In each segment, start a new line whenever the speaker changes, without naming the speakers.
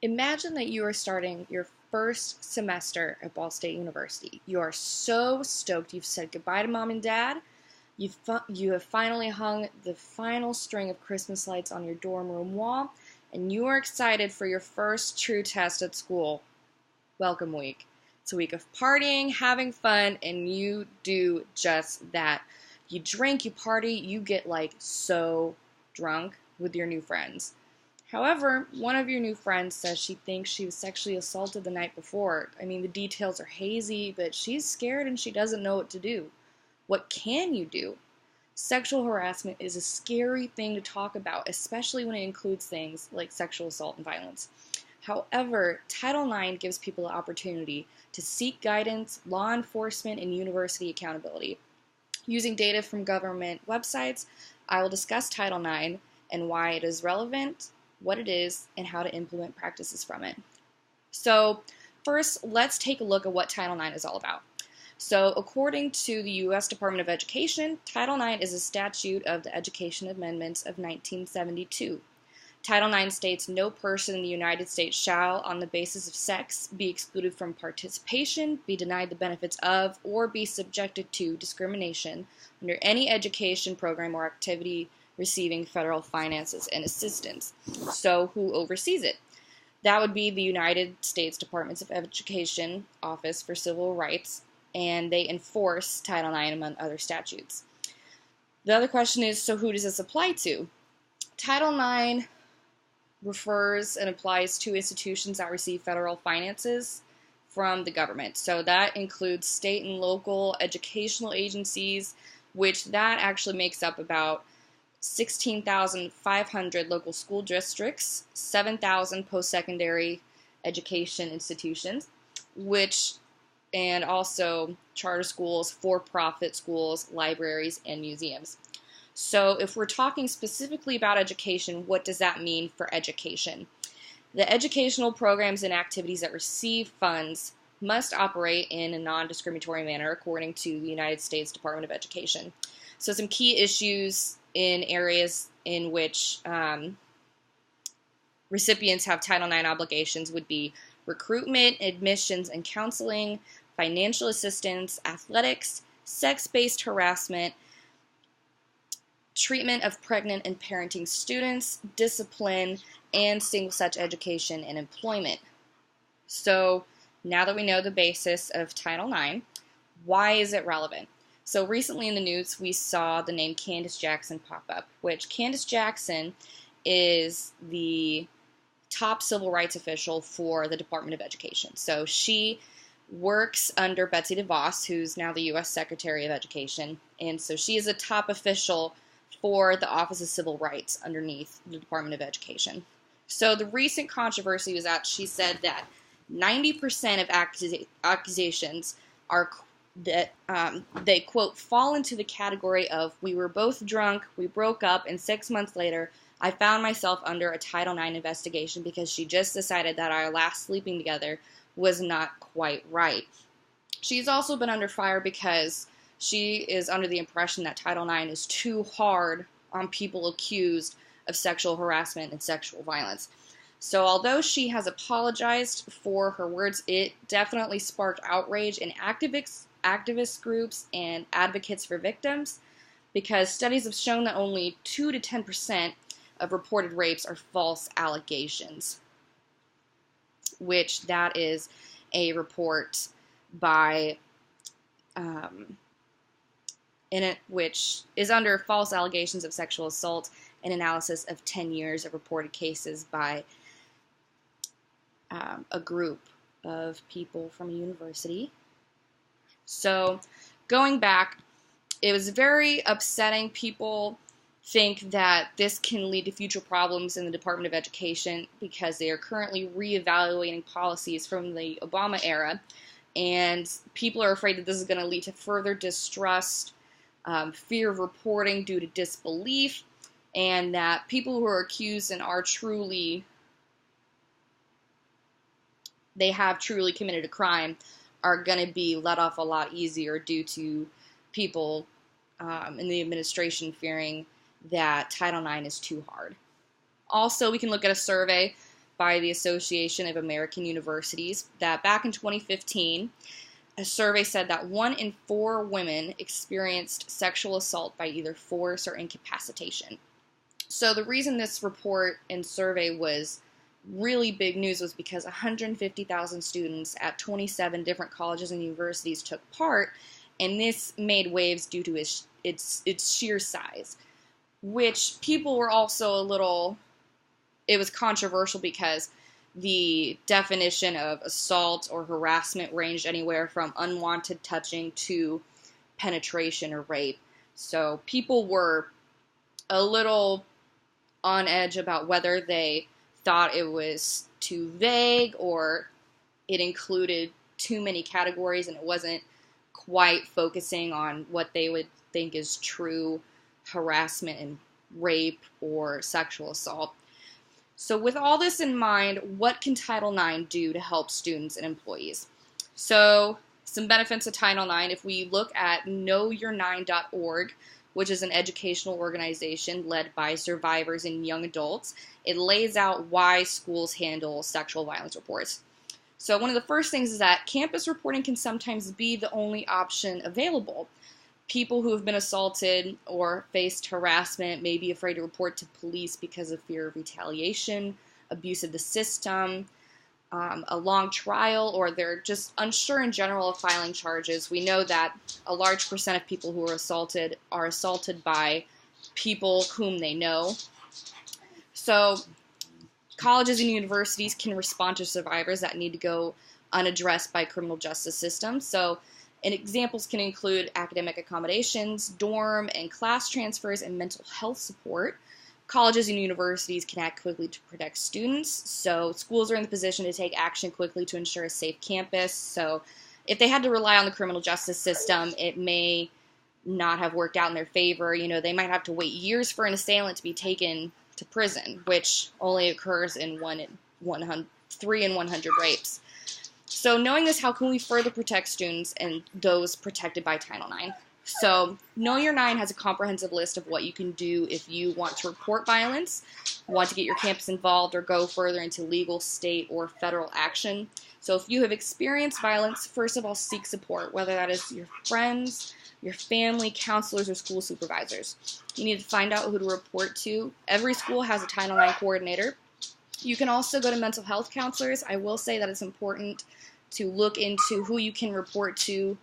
Imagine that you are starting your first semester at Ball State University. You are so stoked. You've said goodbye to mom and dad. You have finally hung the final string of Christmas lights on your dorm room wall, and you are excited for your first true test at school. Welcome week. It's a week of partying, having fun, and you do just that. You drink, you party, you get like so drunk with your new friends. However, one of your new friends says she thinks she was sexually assaulted the night before. I mean, the details are hazy, but she's scared and she doesn't know what to do. What can you do? Sexual harassment is a scary thing to talk about, especially when it includes things like sexual assault and violence. However, Title IX gives people the opportunity to seek guidance, law enforcement, and university accountability. Using data from government websites, I will discuss Title IX and why it is relevant, what it is, and how to implement practices from it. So first, let's take a look at what Title IX is all about. So according to the U.S. Department of Education, Title IX is a statute of the Education Amendments of 1972. Title IX states no person in the United States shall, on the basis of sex, be excluded from participation, be denied the benefits of, or be subjected to discrimination under any education program or activity receiving federal finances and assistance. So who oversees it? That would be the United States Department of Education Office for Civil Rights, and they enforce Title IX among other statutes. The other question is, so who does this apply to? Title IX refers and applies to institutions that receive federal finances from the government. So that includes state and local educational agencies, which that actually makes up about 16,500 local school districts, 7,000 post-secondary education institutions, and also charter schools, for-profit schools, libraries, and museums. So if we're talking specifically about education, what does that mean for education? The educational programs and activities that receive funds must operate in a non-discriminatory manner according to the United States Department of Education. So some key issues in areas in which recipients have Title IX obligations would be recruitment, admissions and counseling, financial assistance, athletics, sex-based harassment, treatment of pregnant and parenting students, discipline, and single-sex education and employment. So now that we know the basis of Title IX, why is it relevant? So recently in the news, we saw the name Candace Jackson pop up, which Candace Jackson is the top civil rights official for the Department of Education. So she works under Betsy DeVos, who's now the U.S. Secretary of Education, and so she is a top official for the Office of Civil Rights underneath the Department of Education. So the recent controversy was that she said that 90% of accusations are that they, quote, fall into the category of we were both drunk, we broke up, and 6 months later I found myself under a Title IX investigation because she just decided that our last sleeping together was not quite right. She's also been under fire because she is under the impression that Title IX is too hard on people accused of sexual harassment and sexual violence. So although she has apologized for her words, it definitely sparked outrage in activist groups and advocates for victims, because studies have shown that only 2 to 10% of reported rapes are false allegations, which that is a report by which is under false allegations of sexual assault, an analysis of 10 years of reported cases by a group of people from a university. So going back, it was very upsetting. People think that this can lead to future problems in the Department of Education because they are currently reevaluating policies from the Obama era, and people are afraid that this is going to lead to further distrust, fear of reporting due to disbelief, and that people who are accused and are they have truly committed a crime are going to be let off a lot easier due to people in the administration fearing that Title IX is too hard. Also, we can look at a survey by the Association of American Universities that back in 2015, a survey said that 1 in 4 women experienced sexual assault by either force or incapacitation. So the reason this report and survey was really big news was because 150,000 students at 27 different colleges and universities took part, and this made waves due to its sheer size, which people were also it was controversial because the definition of assault or harassment ranged anywhere from unwanted touching to penetration or rape. So people were a little on edge about whether they thought it was too vague or it included too many categories and it wasn't quite focusing on what they would think is true harassment and rape or sexual assault. So with all this in mind, what can Title IX do to help students and employees? So some benefits of Title IX, if we look at knowyour9.org, which is an educational organization led by survivors and young adults, it lays out why schools handle sexual violence reports. So one of the first things is that campus reporting can sometimes be the only option available. People who have been assaulted or faced harassment may be afraid to report to police because of fear of retaliation, abuse of the system, a long trial, or they're just unsure in general of filing charges. We know that a large percent of people who are assaulted by people whom they know. So colleges and universities can respond to survivors that need to go unaddressed by criminal justice systems. So and examples can include academic accommodations, dorm and class transfers, and mental health support. Colleges and universities can act quickly to protect students, so schools are in the position to take action quickly to ensure a safe campus. So if they had to rely on the criminal justice system, it may not have worked out in their favor. You know, they might have to wait years for an assailant to be taken to prison, which only occurs in 3 in 100 rapes. So knowing this, how can we further protect students and those protected by Title IX? So Know Your 9 has a comprehensive list of what you can do if you want to report violence, want to get your campus involved, or go further into legal, state, or federal action. So if you have experienced violence, first of all, seek support, whether that is your friends, your family, counselors, or school supervisors. You need to find out who to report to. Every school has a Title IX coordinator. You can also go to mental health counselors. I will say that it's important to look into who you can report to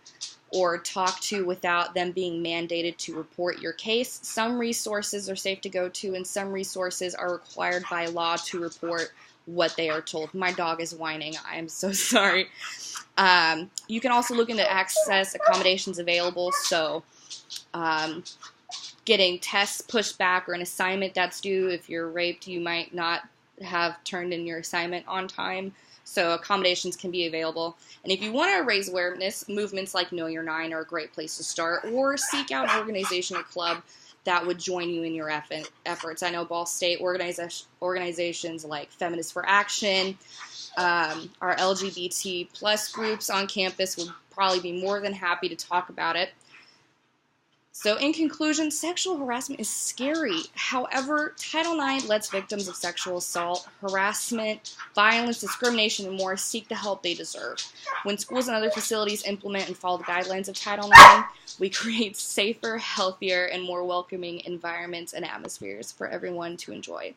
or talk to without them being mandated to report your case. Some resources are safe to go to, and some resources are required by law to report what they are told. My dog is whining. I am so sorry. You can also look into access accommodations available, so getting tests pushed back or an assignment that's due. If you're raped, you might not have turned in your assignment on time, so accommodations can be available. And if you want to raise awareness, movements like Know Your 9 are a great place to start, or seek out an organization or club that would join you in your efforts. I know Ball State organizations like Feminists for Action, our LGBT plus groups on campus would probably be more than happy to talk about it. So in conclusion, sexual harassment is scary. However, Title IX lets victims of sexual assault, harassment, violence, discrimination, and more seek the help they deserve. When schools and other facilities implement and follow the guidelines of Title IX, we create safer, healthier, and more welcoming environments and atmospheres for everyone to enjoy.